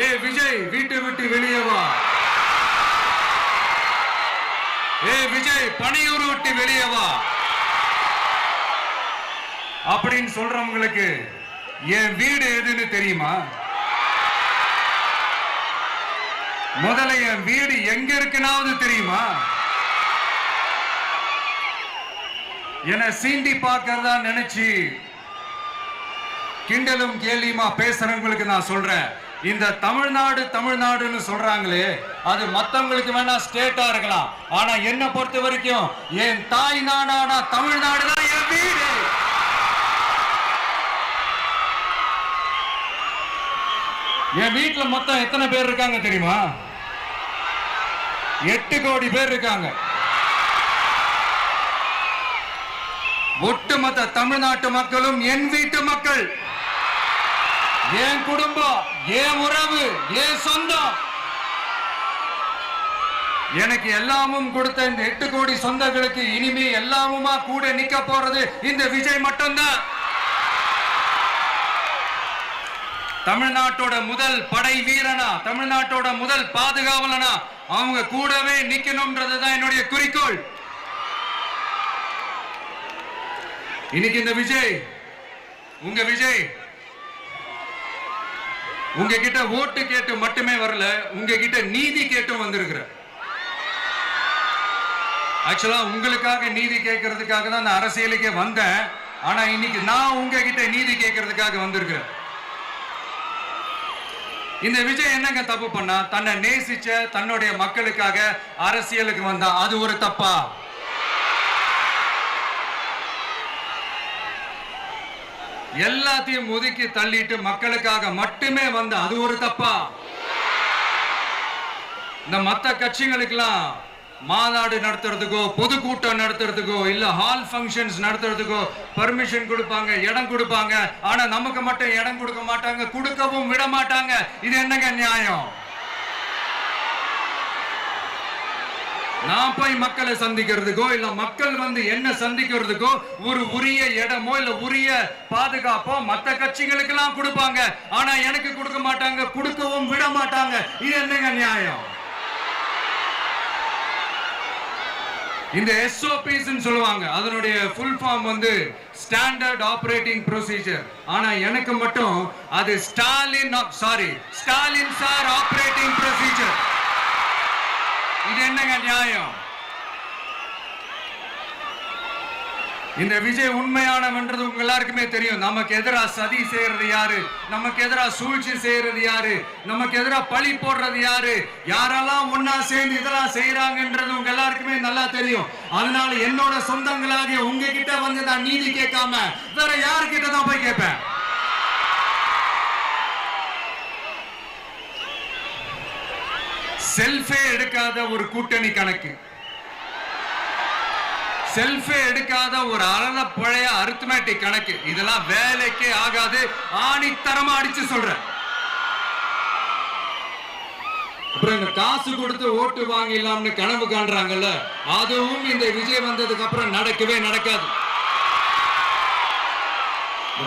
ஏ விஜய் வீட்டை விட்டு வெளியே வா. ஏ விஜய் பணியூர் விட்டு வெளியே வா அப்படின்னு சொல்றவங்களுக்கு என் வீடு எதுன்னு தெரியுமா? முதல்ல என் வீடு எங்க இருக்குனாவது தெரியுமா? என சீண்டி பார்க்கறதா நினைச்சு கிண்டலும் கேலியுமா பேசுறவங்களுக்கு நான் சொல்றேன், இந்த தமிழ்நாடு தமிழ்நாடுன்னு சொல்றாங்களே, அது மத்தவங்களுக்கு வேணா ஸ்டேட்டா இருக்கலாம், ஆனா என்ன பொறுத்த வரைக்கும் என் தாய் நாடான தமிழ்நாடு தான் என் வீடு. என் வீட்டுல மொத்தம் எத்தனை பேர் இருக்காங்க தெரியுமா? 8 கோடி பேர் இருக்காங்க. ஒட்டுமொத்த தமிழ்நாட்டு மக்களும் என் வீட்டு மக்கள், என் குடும்பம், என் உறவு, என் சொந்தம். எனக்கு எல்லாமும் கொடுத்த இந்த 8 கோடி சொந்தங்களுக்கு இனிமே எல்லாமுமா கூட நிக்க போறது இந்த விஜய் மட்டும்தான். தமிழ்நாட்டோட முதல் படை வீரனா, தமிழ்நாட்டோட முதல் பாதுகாவலனா அவங்க கூடவே நிக்கணும்ன்றதுதான் என்னுடைய குறிக்கோள். இன்னைக்கு இந்த விஜய், உங்க விஜய் உங்ககிட்ட ஓட்டு கேட்டு மட்டுமே வரல, உங்ககிட்ட நீதி கேட்டும் வந்திருக்கிற. ஆக்சுவலா உங்களுக்காக நீதி கேட்கறதுக்காக தான் நான் அரசியலுக்கே வந்தேன். ஆனா இன்னைக்கு நான் உங்ககிட்ட நீதி கேட்கறதுக்காக வந்திருக்கிறேன். இந்த விஜய் என்னங்க தப்பு பண்ணா? தன்னை நேசிச்ச தன்னுடைய மக்களுக்காக அரசியலுக்கு வந்தா அது ஒரு தப்பா? எல்லாத்தையும் ஒதுக்கி தள்ளிட்டு மக்களுக்காக மட்டுமே வந்த அது ஒரு தப்பா? இந்த மத்த கட்சிகளுக்கெல்லாம் மாநாடு நடத்துறதுக்கோ பொதுக்கூட்டம் நடத்துறதுக்கோ இல்ல ஹால் ஃபங்க்ஷன்ஸ் நடத்துறதுக்கோ பர்மிஷன் கொடுப்பாங்க, இடம் கொடுப்பாங்க. ஆனா நமக்கு மட்டும் இடம் கொடுக்க மாட்டாங்க, கொடுக்கவும் விட மாட்டாங்க. இது என்னங்க நியாயம்? நான் போய் மக்களை சந்திக்கிறதுக்கோ இல்ல மக்கள் வந்து என்ன சந்திக்கிறதுக்கோ ஒரு உரிய இடமோ இல்ல உரிய பாதுகாப்போ மத்த கட்சிகளுக்கு எல்லாம் கொடுப்பாங்க. ஆனா எனக்கு கொடுக்க மாட்டாங்க, கொடுக்கவும் விட மாட்டாங்க. இது என்னங்க நியாயம்? இந்த SOPs சொல்லுவாங்க, அதனுடைய ஃபுல் ஃபார்ம் வந்து ஸ்டாண்டர்ட் ஆபரேட்டிங் ப்ரொசீஜர். ஆனா எனக்கு மட்டும் அது ஸ்டாலின் சார் ஆபரேட்டிங் ப்ரொசீஜர். இது என்னங்க நியாயம்? இந்த விஜய் உண்மையானவன்றது உங்க எல்லாருக்குமே தெரியும். நமக்கு எதிராக சதி செய்யறது யாரு, நமக்கு எதிராக சூழ்ச்சி செய்யறது யாரு, நமக்கு எதிராக பழி போடுறது யாரு, யாரெல்லாம் ஒன்னா சேர்ந்து இதெல்லாம் செய்யறாங்கன்றது உங்க எல்லாருக்குமே நல்லா தெரியும். அதனால என்னோட சொந்தங்களாகிய உங்ககிட்ட வந்து நான் நீதி கேட்காம வேற யாருக்கிட்ட தான் போய் கேட்பேன்? செல்ஃபே எடுக்காத ஒரு கூட்டணி கணக்கு, செல்ஃபே எடுக்காத ஒரு அறத பழைய அரித்மெட்டிக் கணக்கு, இதெல்லாம் வேலைக்கே ஆகாது. ஆணித்தரமா அடிச்சு சொல்றேன். அப்புறம் இந்த காசு கொடுத்து ஓட்டு வாங்கிடலாம்னு கனவு காண்றாங்கல்ல, அதுவும் இந்த விஜய் வந்ததுக்கு அப்புறம் நடக்கவே நடக்காது.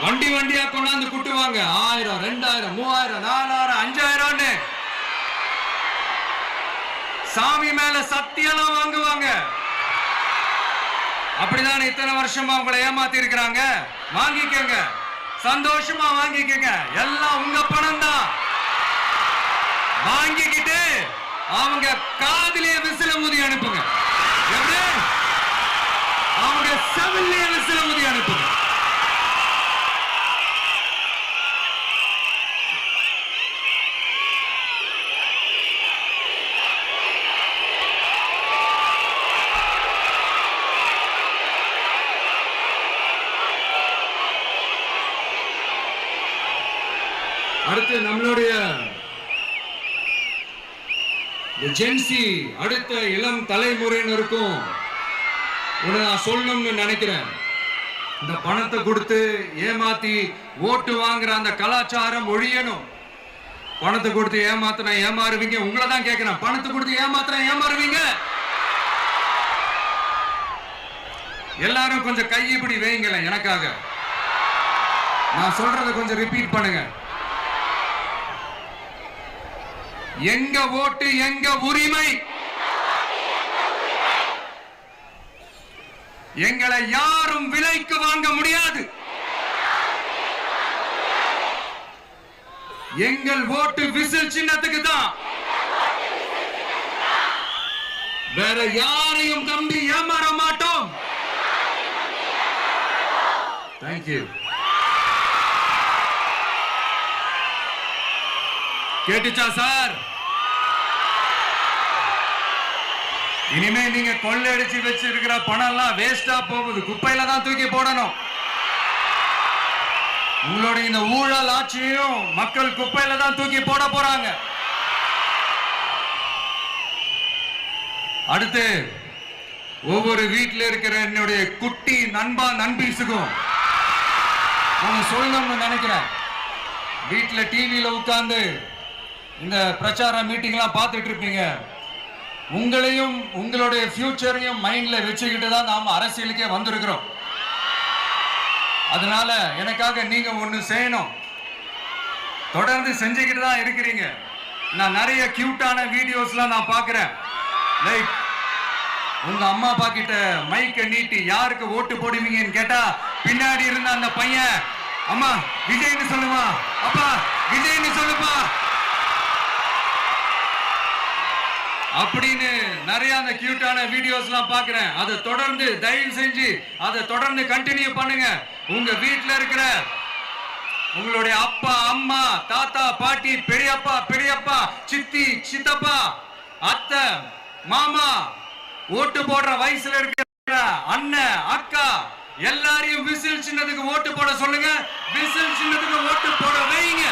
வண்டி வண்டியா கொண்டாந்து குட்டுவாங்க. 1000, 2000, 3000, 4000, 5000 சாமி மேல சத்தியெல்லாம் வாங்குவாங்க. அப்படிதான் இத்தனை வருஷமா உங்களை ஏமாத்தி இருக்கிறாங்க. வாங்கிக்கங்க, சந்தோஷமா வாங்கிக்கங்க. எல்லாம் உங்க பணம் தான். வாங்கிக்கிட்டு அவங்க காதிலேயே விசில ஊதி அனுப்புங்க. எப்படி? அவங்க செவிலியே விசில ஊதி அனுப்புங்க. அடுத்து நம்மளுடைய ஜென்சி அடுத்த இளம் தலைமுறையினருக்கும் நான் சொல்லணும்னு நினைக்கிறேன். இந்த பணத்தை கொடுத்து ஏமாத்தி ஓட்டு வாங்குற அந்த கலாச்சாரம் ஒழியணும். பணத்தை கொடுத்து ஏமாத்தினா ஏமாறுவீங்க. உங்களை தான் கேட்கிறேன், பணத்தை கொடுத்து ஏமாத்தினா ஏமாறுவீங்க? எல்லாரும் கொஞ்சம் கை இப்படி வைங்களேன் எனக்காக. நான் சொல்றதை கொஞ்சம் ரிப்பீட் பண்ணுங்க. எங்க ஓட்டு எங்க உரிமை. எங்களை யாரும் விலைக்கு வாங்க முடியாது. எங்கள் ஓட்டு விசில் சின்னத்துக்கு தான். வேற யாரையும் நம்பி ஏமாற மாட்டோம். தேங்க்யூ. கேட்டுச்சா சார்? இனிமே நீங்க கொள்ளையடிச்சு வச்சிருக்கிற பணம் எல்லாம் வேஸ்டா போகுது, குப்பையில தான் தூக்கி போடணும். உங்களுடைய இந்த ஊழல் ஆட்சியும் மக்கள் குப்பையில தான் தூக்கி போட போறாங்க. அடுத்து ஒவ்வொரு வீட்டில் இருக்கிற என்னுடைய குட்டி நண்பா நண்பீஸுக்கும் நான் சொல்லணும்னு நினைக்கிறேன். வீட்டில் டிவியில உட்கார்ந்து இந்த பிரச்சார மீட்டிங்லாம் பார்த்துட்டு இருப்பீங்க. உங்களையும் உங்களுடைய ஃபியூச்சரையும் மைண்ட்ல வச்சுக்கிட்டு தான் நாம அரசியலுக்கே வந்திருக்கிறோம். அதனால எனக்காக நீங்க ஒண்ணு செய்யணும். தொடர்ந்து செஞ்சுக்கிட்டு தான் இருக்கிறீங்க. நான் நிறைய கியூட்டான வீடியோஸ்லாம் நான் பார்க்கிறேன். லைக் உங்க அம்மா அப்பா கிட்ட மைக்க நீட்டி யாருக்கு ஓட்டு போடுவீங்கன்னு கேட்டா பின்னாடி இருந்த அந்த பையன், அம்மா விஜய்னு சொல்லுமா, அப்பா விஜய்னு சொல்லுப்பா அப்படின்னு நிறைய அந்த கியூட்டான வீடியோஸ்லாம் பார்க்கிறேன். அதை தொடர்ந்து தயவு செஞ்சு அதை தொடர்ந்து கண்டினியூ பண்ணுங்க. உங்க வீட்டில் இருக்கிற உங்களுடைய அப்பா அம்மா தாத்தா பாட்டி பெரியப்பா பெரியப்பா சித்தி சித்தப்பா அத்தை மாமா ஓட்டு போடுற வயசுல இருக்கிற அண்ணன் அக்கா எல்லாரையும் விசில் சின்னத்துக்கு ஓட்டு போட சொல்லுங்க. விசில் சின்னத்துக்கு ஓட்டு போட வைங்க.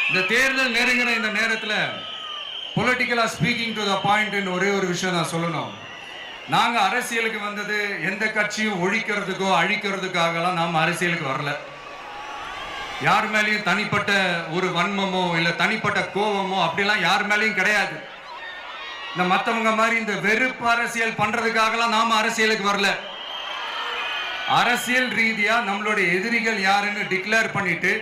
இந்த தேர்தல் நெருங்கிற இந்த நேரத்தில் பொலிட்டிக்கலா ஸ்பீக்கிங் டு த பாயிண்ட் ஒரே ஒரு விஷயம் நான் சொல்லணும். நாங்க அரசியலுக்கு வந்தது எந்த கட்சியும் ஒழிக்கிறதுக்கோ அழிக்கிறதுக்காகலாம் நாம் அரசியலுக்கு வரல. யார் மேலேயும் தனிப்பட்ட ஒரு வன்மமோ இல்ல தனிப்பட்ட கோபமோ அப்படிலாம் யார் மேலேயும் கிடையாது. இந்த மற்றவங்க மாதிரி இந்த வெறுப்பு அரசியல் பண்றதுக்காகலாம் நாம அரசியலுக்கு வரல. அரசியல் ரீதியா நம்மளுடைய எதிரிகள் யாருன்னு டிக்ளேர் பண்ணிட்டு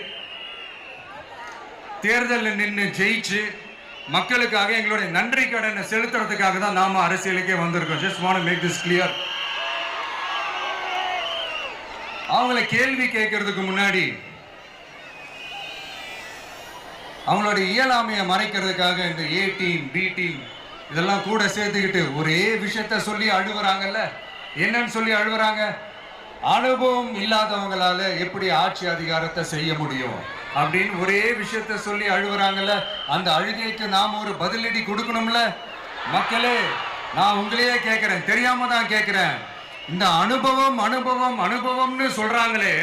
தேர்தலில் நின்று ஜெயிச்சு மக்களுக்காக எங்களுடைய நன்றி கடனை செலுத்துறதுக்காக தான் நாம அரசியலுக்கே வந்திருக்கோம். Just want to make this clear. அவங்கள கேள்வி கேட்கறதுக்கு முன்னாடி அவங்களுடைய இயலாமையை மறைக்கிறதுக்காக இந்த ஏ டீம் பி டீம் இதெல்லாம் கூட சேர்த்துக்கிட்டு ஒரே விஷயத்த சொல்லி அழுவுறாங்கல்ல. என்னன்னு சொல்லி அழுவுறாங்க? அனுபவம் இல்லாதவங்களால எப்படி ஆட்சி அதிகாரத்தை செய்ய முடியும் அப்படின்னு ஒரே விஷயத்த சொல்லி அழுவுறாங்கல்ல. அந்த அழுகைக்கு நாம ஒரு பதிலடி கொடுக்கணும்ல. மக்களே, நான் உங்களையே கேட்கிறேன், தெரியாம தான் கேட்கிறேன். இந்த அனுபவம் அனுபவம் அனுபவம்னு சொல்றாங்களே,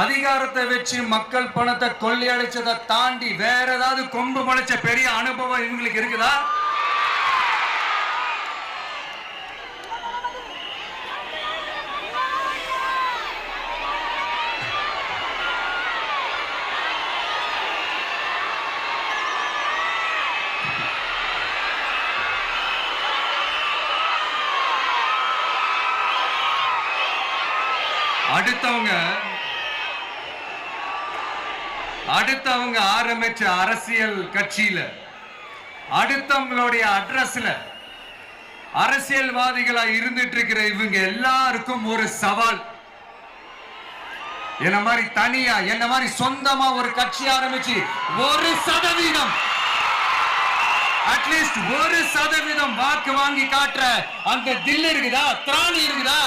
அதிகாரத்தை வச்சு மக்கள் பணத்தை கொள்ளையடிச்சதை தாண்டி வேற ஏதாவது கொம்பு முளைச்ச பெரிய அனுபவம் இவங்களுக்கு இருக்குதா? அடுத்தவங்க ஆரம்பிச்ச அரசியல் கட்சியில அடுத்தவங்களுடைய அட்ரஸ்ல அரசியல்வாதிகளா இருந்துட்டு இருக்கிற இவங்க எல்லாருக்கும் ஒரு சவால். என்ன மாதிரி தனியா என்ன மாதிரி சொந்தமா ஒரு கட்சி ஆரம்பிச்சு 1% அட்லீஸ்ட் 1% வாக்கு வாங்கி காட்டுற அந்த தில் இருக்குதா, திராணி இருக்குதா?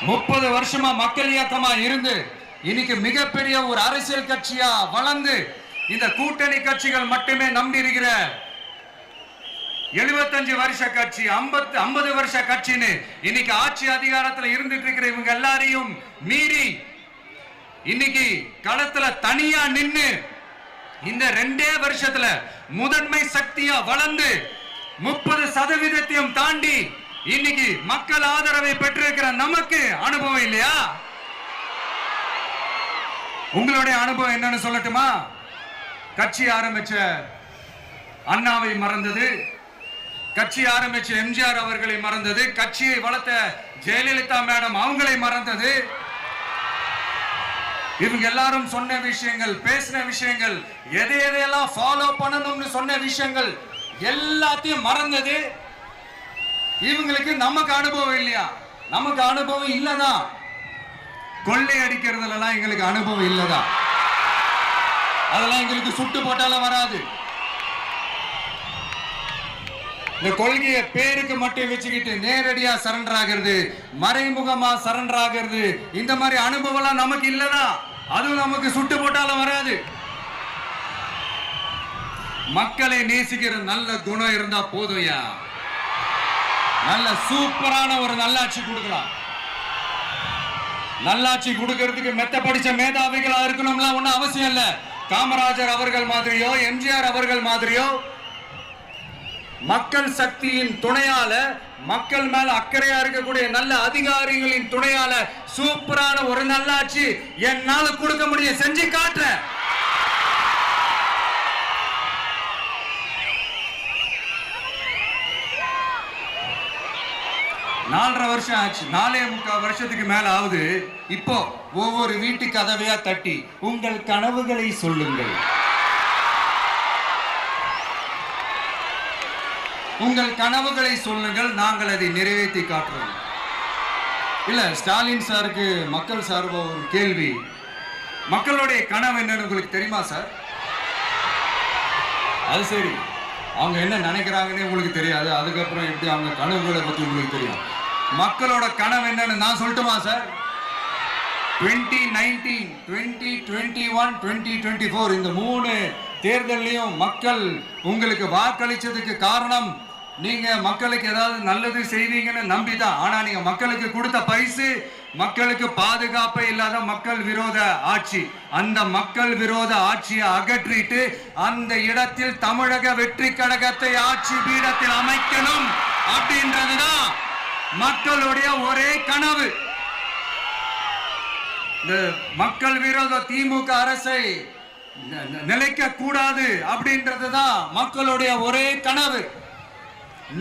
30 வருஷமா மக்கள் இயக்கமா இருந்து இன்னைக்கு மிகப்பெரிய ஒரு அரசியல் கட்சியா வளர்ந்து இந்த கூட்டணி கட்சிகள் மட்டுமே நம்பி இருக்கிற 75 வருஷ கட்சி 50 வருஷ கட்சின்னு இன்னைக்கு ஆட்சி அதிகாரத்துல இருந்துட்டு இருக்கிற இவங்க எல்லாரையும் மீறி இன்னைக்கு களத்துல தனியா நின்னு இந்த 2 வருஷத்துல முதன்மை சக்தியா வளர்ந்து 30% தாண்டி இன்னைக்கு மக்கள் ஆதரவை பெற்றிருக்கிற நமக்கு அனுபவம் இல்லையா? உங்களுடைய அனுபவம் என்னன்னு சொல்லட்டுமா? கட்சி ஆரம்பிச்ச அண்ணாவை மறந்தது, கட்சி ஆரம்பிச்ச எம்ஜிஆர் அவர்களை மறந்தது, கட்சியை வளர்த்த ஜெயலலிதா மேடம் அவங்களை மறந்தது. இவங்க எல்லாரும் சொன்ன விஷயங்கள், பேசின விஷயங்கள், எதையெல்லாம் ஃபாலோ பண்ணணும்னு சொன்ன விஷயங்கள் எல்லாத்தையும் மறந்தது. இவங்களுக்கு நமக்கு அனுபவம் இல்லையா? நமக்கு அனுபவம் இல்லதான். கொள்ளை அடிக்கிறதுலாம் எங்களுக்கு அனுபவம் இல்லதான். அதெல்லாம் எங்களுக்கு சுட்டு போட்டாலும் வராது. இந்த கொள்கையை பேருக்கு மட்டும் வச்சுக்கிட்டு நேரடியா சரண்டர் ஆகிறது, மறைமுகமா சரண்டர் ஆகிறது, இந்த மாதிரி அனுபவம் நமக்கு இல்லதா? அதுவும் நமக்கு சுட்டு போட்டாலும் வராது. மக்களை நேசிக்கிற நல்ல குணம் இருந்தா போதும்யா. நல்ல சூப்பரான ஒரு நல்லாட்சி கொடுக்கலாம். நல்லாட்சி கொடுக்கிறதுக்கு மெத்த படிச்ச மேதாவிகளா இருக்கணும்லாம் ஒன்னும் அவசியம் இல்ல. காமராஜர் அவர்கள் மாதிரியோ எம்ஜிஆர் அவர்கள் மாதிரியோ மக்கள் சக்தியின் துணையால, மக்கள் மேல அக்கறையா இருக்கக்கூடிய நல்ல அதிகாரிகளின் துணையால சூப்பரான ஒரு நல்லாட்சி என்னால கொடுக்க முடியும், செஞ்சு காட்டுறேன். நாலரை வருஷம் ஆச்சு, 4.25 வருஷத்துக்கு மேல ஆகுது. இப்போ ஒவ்வொரு வீட்டு கதவையா தட்டி உங்கள் கனவுகளை சொல்லுங்கள், உங்கள் கனவுகளை சொல்லுங்கள், நாங்கள் அதை நிறைவேற்றி காட்டுறோம். இல்ல, ஸ்டாலின் சாருக்கு மக்கள் சார்பா ஒரு கேள்வி. மக்களுடைய கனவு என்னன்னு உங்களுக்கு தெரியுமா சார்? அது சரி, அவங்க என்ன நினைக்கிறாங்கன்னு உங்களுக்கு தெரியாது, அதுக்கப்புறம் எப்படி அவங்க கனவுகளை பத்தி உங்களுக்கு தெரியும். மக்களோட கனவு என்னன்னு நான் சொல்லட்டுமா சார்? 2019, 2021, 2024 இந்த 3 தேர்தலையும் மக்கள் உங்களுக்கு வாக்களிச்சதுக்கு காரணம் நீங்க மக்களுக்கு ஏதாவது நல்லது செய்வீங்கன்னு நம்பிதான். ஆனா நீங்க மக்களுக்கு கொடுத்த பரிசு மக்களுக்கு பாதுகாப்பே இல்லாத மக்கள் விரோத ஆட்சி. அந்த மக்கள் விரோத ஆட்சியை அகற்றிட்டு அந்த இடத்தில் தமிழக வெற்றி கழகத்தை ஆட்சி பீடத்தில் அமைக்கணும் அப்படின்றதுதான் மக்களுடைய ஒரே கனவு. இந்த மக்கள் விரோத திமுக அரசை நிலைக்க கூடாது அப்படின்றதுதான் மக்களுடைய ஒரே கனவு.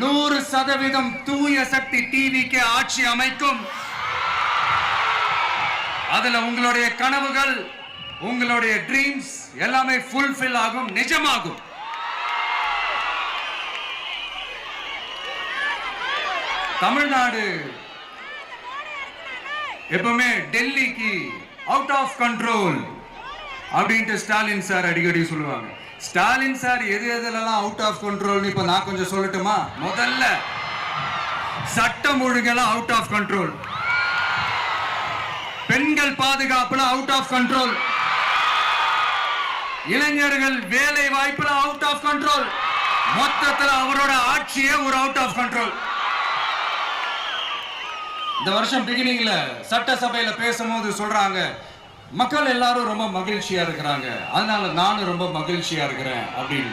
100% தூய சக்தி டிவிக்கு ஆட்சி அமைக்கும். அதுல உங்களுடைய கனவுகள், உங்களுடைய ட்ரீம்ஸ் எல்லாமே ஃபுல்ஃபில் ஆகும், நிஜமாகும். தமிழ்நாடு எப்பவுமே டெல்லிக்கு அவுட் ஆஃப் கண்ட்ரோல் அப்படின்ட்டு ஸ்டாலின் சார் அடிக்கடி சொல்லுவாங்க. ஸ்டாலின் சார் எது எதுலாம் அவுட் ஆஃப் கண்ட்ரோல் இப்ப நான் கொஞ்சம் சொல்லட்டுமா? முதல்ல சட்டம் ஒழுங்கெல்லாம் அவுட் ஆஃப் கண்ட்ரோல், பெண்கள் பாதுகாப்புல அவுட் ஆஃப் கண்ட்ரோல், இளைஞர்கள் வேலை வாய்ப்புல அவுட் ஆஃப் கண்ட்ரோல், மொத்தத்தில் அவரோட ஆட்சியே ஒரு அவுட் ஆஃப் கண்ட்ரோல். இந்த வருஷம் பிகினிங்ல சட்டசபையில பேசும்போது சொல்றாங்க, மக்கள் எல்லாரும் ரொம்ப மகிழ்ச்சியா இருக்கிறாங்க, அதனால நானும் ரொம்ப மகிழ்ச்சியா இருக்கிறேன் அப்படின்னு.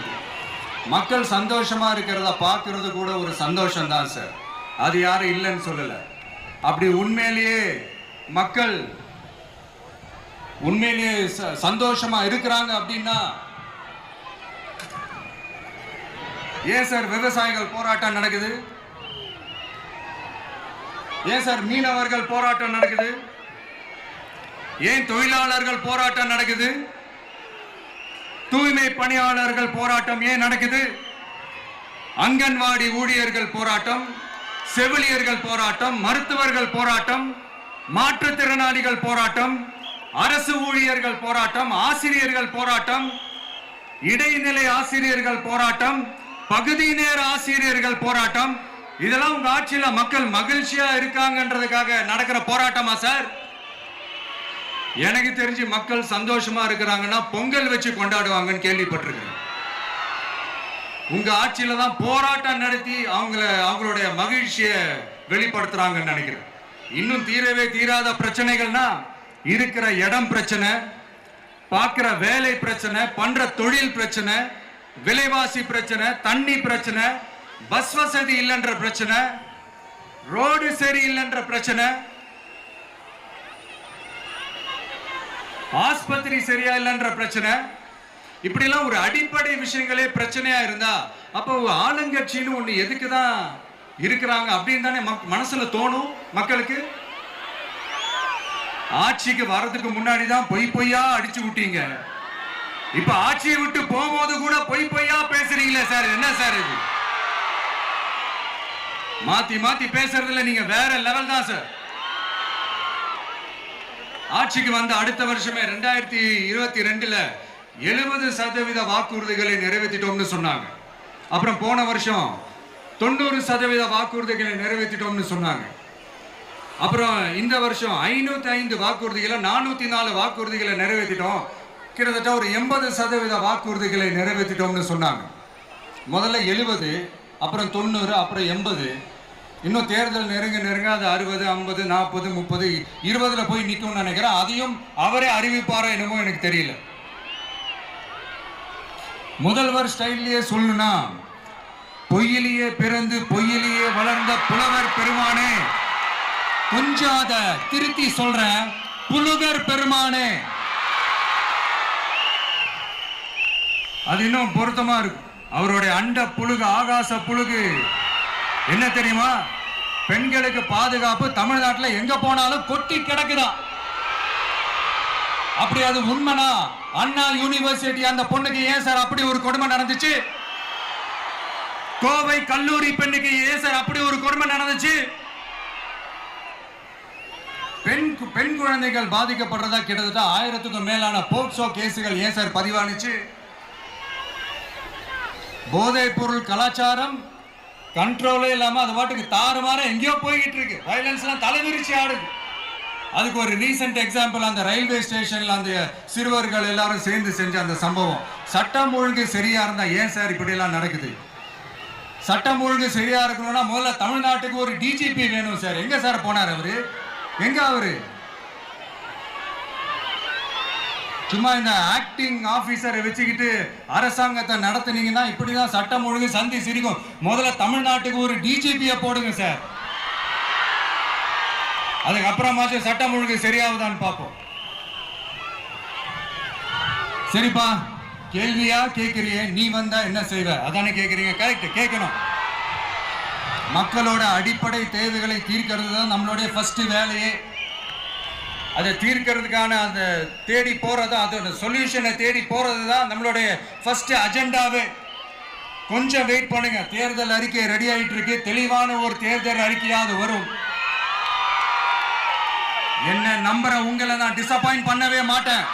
மக்கள் சந்தோஷமா இருக்கிறத பார்க்கறது கூட ஒரு சந்தோஷம் தான் சார், அது யாரும் இல்லைன்னு சொல்லல. அப்படி உண்மையிலேயே மக்கள் உண்மையிலேயே சந்தோஷமா இருக்கிறாங்க அப்படின்னா ஏன் சார் விவசாயிகள் போராட்டம் நடக்குது? ஏன் சார் மீனவர்கள் போராட்டம் நடக்குது? ஏன் தொழிலாளர்கள் போராட்டம் நடக்குது? தூய்மை பணியாளர்கள் போராட்டம் ஏன் நடக்குது? அங்கன்வாடி ஊழியர்கள் போராட்டம், செவிலியர்கள் போராட்டம், மருத்துவர்கள் போராட்டம், மாற்றுத்திறனாளிகள் போராட்டம், அரசு ஊழியர்கள் போராட்டம், ஆசிரியர்கள் போராட்டம், இடைநிலை ஆசிரியர்கள் போராட்டம், பகுதி நேர ஆசிரியர்கள் போராட்டம். இதெல்லாம் உங்க ஆட்சியில மக்கள் மகிழ்ச்சியா இருக்காங்கன்றதுக்காக நடக்கிற போராட்டமா சார்? எனக்கு தெரிஞ்சு மக்கள் சந்தோஷமா இருக்கிறாங்கன்னா பொங்கல் வச்சு கொண்டாடுவாங்கன்னு கேள்விப்பட்டிருக்கிறேன். உங்க ஆட்சியில தான் போராட்டம் நடத்தி அவங்களுடைய மகிழ்ச்சியை வெளிப்படுத்துறாங்கன்னு நினைக்கிறேன். இன்னும் தீரவே தீராத பிரச்சனைகள்னா இருக்கிற இடம் பிரச்சனை, பார்க்கிற வேலை பிரச்சனை, பண்ற தொழில் பிரச்சனை, விலைவாசி பிரச்சனை, தண்ணி பிரச்சனை, பஸ் வசதி இல்லைன்ற பிரச்சனை, ரோடு சரி இல்லைன்ற பிரச்சனை, ஆஸ்பத்திரி சரியா இல்லைன்ற பிரச்சனை, இப்படிலாம் ஒரு அடிப்படை விஷயங்களே பிரச்சனையா இருந்தா அப்போ ஆளுங்கட்சின்னு ஒண்ணு எதுக்குதான் இருக்கிறாங்க அப்படின்னு தானே மனசுல தோணும் மக்களுக்கு. ஆட்சிக்கு வர்றதுக்கு முன்னாடி தான் பொய்யா அடிச்சு விட்டீங்க. இப்ப ஆட்சியை விட்டு போகும்போது கூட பொய்யா பேசுறீங்களே சார், என்ன சார் இது? மாத்தி பேசுறதுல நீங்க வேற லெவல் தான் சார். ஆட்சிக்கு வந்த அடுத்த வருஷமே 2022ல 70% வாக்குறுதிகளை நிறைவேற்றிட்டோம்னு சொன்னாங்க. அப்புறம் போன வருஷம் 90% வாக்குறுதிகளை நிறைவேற்றிட்டோம்னு சொன்னாங்க. அப்புறம் இந்த வருஷம் 505 வாக்குறுதிகளை 404 வாக்குறுதிகளை நிறைவேற்றிட்டோம். கிட்டத்தட்ட ஒரு 80% வாக்குறுதிகளை நிறைவேற்றிட்டோம்னு சொன்னாங்க. முதல்ல 70, அப்புறம் 90, அப்புறம் 80. இன்னும் தேர்தல் நெருங்க அது 60, 50, 40, 30, 20ல போய் நிற்கும்னு நினைக்கிறேன். அதையும் அவரே அறிவிப்பாரோ என்னமோ எனக்கு தெரியல. முதல்வர் ஸ்டைல்லையே சொல்லணும்னா, பொய்யிலேயே பிறந்து பொய்யிலேயே வளர்ந்த புலவர் பெருமானே, கொஞ்சம் அத திருத்தி சொல்றேன், புலுகர் பெருமானே. அது இன்னும் பொருத்தமா இருக்கும். அவருடைய அண்ட புழுகு, ஆகாச புழுகு என்ன தெரியுமா? பெண்களுக்கு பாதுகாப்பு தமிழ்நாட்டில் எங்க போனாலும் கொட்டி கிடக்குதான். அப்படி அது உண்மைனா அண்ணா யூனிவர்சிட்டி அந்த பொண்ணுக்கு ஏன் சார் அப்படி ஒரு கொடுமை நடந்துச்சு? கோவை கல்லூரி பெண்ணுக்கு ஏன் சார் அப்படி ஒரு கொடுமை நடந்துச்சு? பெண் குழந்தைகள் பாதிக்கப்படுறதா கிட்டத்தட்ட 1000க்கும் மேலான போக்சோ கேசுகள் ஏன் சார் பதிவானுச்சு? போதைப் பொருள் கலாச்சாரம் கண்ட்ரோலே இல்லாம அது பாட்டுக்கு தாறுமாற எங்கேயோ போய்கிட்டு இருக்கு. வயலன்ஸ் எல்லாம் தலைவிரிச்சு ஆடுது. அதுக்கு ஒரு ரீசெண்ட் எக்ஸாம்பிள், அந்த ரயில்வே ஸ்டேஷன்ல அந்த சிறுவர்கள் எல்லாரும் சேர்ந்து செஞ்ச அந்த சம்பவம். சட்டம் ஒழுங்கு சரியா இருந்தா ஏன் சார் இப்படி எல்லாம் நடக்குது? சட்டம் ஒழுங்கு சரியா இருக்கணும்னா முதல்ல தமிழ்நாட்டுக்கு ஒரு டிஜிபி வேணும் சார். எங்க சார் போனார் அவரு? எங்க அவரு? சும்மா இந்த ஆக்டிங் ஆபீசரை வச்சுக்கிட்டு அரசாங்கத்தை நடத்துனீங்கன்னா இப்படிதான் சட்டம் ஒழுங்கு சந்தி சிரிக்கும். முதல்ல தமிழ்நாட்டுக்கு ஒரு டிஜிபியை போடுங்க சார். அதுக்கப்புறமாச்சும் சட்டம் ஒழுங்கு சரியாகுதான்னு பார்ப்போம். சரிப்பா, கேள்வியா கேட்கிறியே, நீ வந்தா என்ன செய்வ அதானே கேட்கறீங்க. கரெக்ட், கேட்கணும். மக்களோட அடிப்படை தேவைகளை தீர்க்கிறது தான் நம்மளுடைய ஃபர்ஸ்ட் வேலையே. அதை தீர்க்கிறதுக்கான அந்த தேடி போறது, அதோட சொல்யூஷனை தேடி போறது தான் நம்மளுடைய ஃபர்ஸ்ட் அஜெண்டாவே. கொஞ்சம் வெயிட் பண்ணுங்க, தேர்தல் அறிக்கை ரெடி ஆயிட்டு இருக்கு. தெளிவான ஒரு தேர்தல் அறிக்கையாவது வரும். என்ன நம்புற உங்களை நான் டிசப்பாயிண்ட் பண்ணவே மாட்டேன்.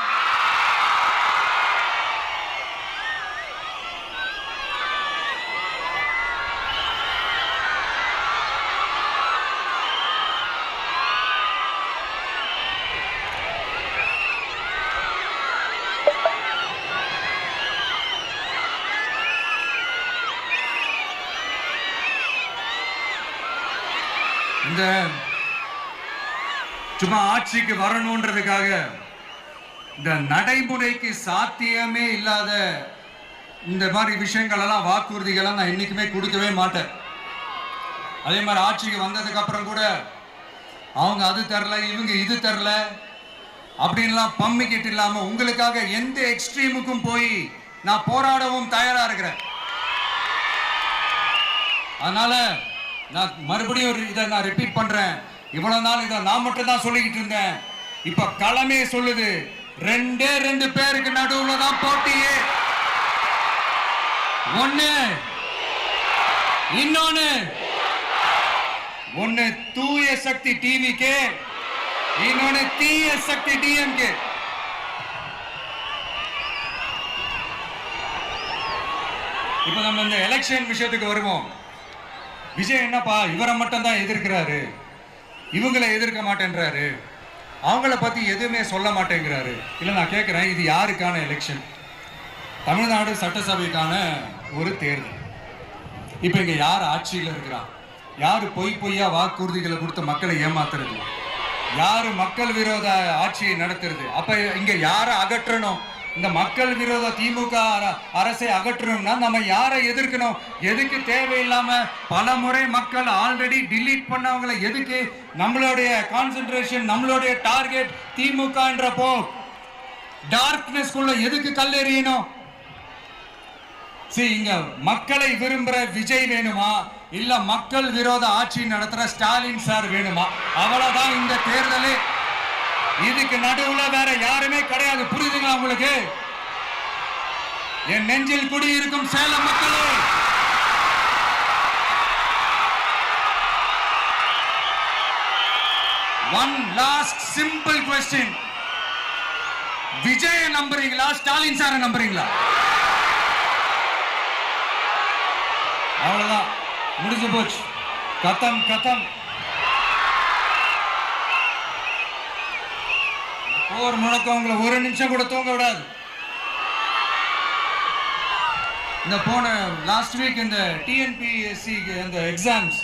இந்த சும்மா ஆட்சிக்கு வரணும்ன்றதுக்காக இந்த நடைமுறைக்கு சாத்தியமே இல்லாத இந்த மாதிரி விஷயங்கள் எல்லாம், வாக்குறுதிகளை நான் என்னைக்குமே கொடுக்கவே மாட்டேன். அதே மாதிரி ஆட்சிக்கு வந்ததுக்கு அப்புறம் கூட அவங்க அது தரல, இவங்க இது தரல அப்படின்லாம் பம்மிக்கிட்டு இல்லாம உங்களுக்காக எந்த எக்ஸ்ட்ரீமுக்கும் போய் நான் போராடவும் தயாரா இருக்கிறேன். அதனால நான் மறுபடியும் இதை நான் ரிப்பீட் பண்றேன். இவ்வளவு நாள் இதை நான் மட்டும் தான் சொல்லிக்கிட்டு இருந்தேன். இப்ப களமே சொல்லுது, 2 பேருக்கு நடுவுல தான் போட்டியே. ஒன்னு தூய சக்தி டிவிக்கு, இன்னொன்னு தீய சக்தி டிஎம்கே. இப்ப நம்ம இந்த எலெக்ஷன் விஷயத்துக்கு வருவோம். விஜய் என்னப்பா இவரை மட்டும் தான் எதிர்க்கிறாரு, இவங்களை எதிர்க்க மாட்டேன்றாரு, அவங்கள பத்தி எதுவுமே சொல்ல மாட்டேங்கிறாரு. இல்ல நான் கேட்கிறேன், இது யாருக்கான எலெக்ஷன்? தமிழ்நாடு சட்டசபைக்கான ஒரு தேர்தல். இப்ப இங்க யார் ஆட்சியில் இருக்கிறா? யாரு பொய்யா வாக்குறுதிகளை கொடுத்து மக்களை ஏமாத்துறது? யாரு மக்கள் விரோத ஆட்சியை நடத்துறது? அப்ப இங்க யாரை அகற்றணும்? இந்த மக்கள் விரோத திமுக அரசை அகற்றணும்னா நம்ம யாரை எதிர்க்கணும்? எதுக்கு தேவையில்லாம பல முறை மக்கள் ஆல்ரெடி டிலீட் பண்ணவங்களை எதுக்கு? நம்மளுடைய கான்சென்ட்ரேஷன், நம்மளுடைய டார்கெட் திமுகன்றப்போ டார்க்னஸ்க்குள்ள எதுக்கு கல்லெறியணும்? இங்க மக்களை விரும்புற விஜய் வேணுமா இல்ல மக்கள் விரோத ஆட்சி நடத்துற ஸ்டாலின் சார் வேணுமா? அவ்வளவுதான் இந்த தேர்தல். இதுக்கு நடுவுல வேற யாருமே கிடையாது. புரியுதுங்களா உங்களுக்கு? என் நெஞ்சில் குடியிருக்கும் சேலம் மக்களே, one last simple question. Vijay நம்புறீங்களா ஸ்டாலின் சார நம்புறீங்களா? அவ்வளவுதான், முடிஞ்சு போச்சு. கதம் கதம். போர் முழக்கம் உங்களை ஒரு நிமிஷம் கூட தூங்க விடாது. இந்த போன லாஸ்ட் வீக் இந்த டிஎன்பிஎஸ்சி இந்த எக்ஸாம்ஸ்,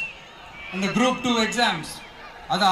இந்த குரூப் 2 எக்ஸாம்ஸ், அது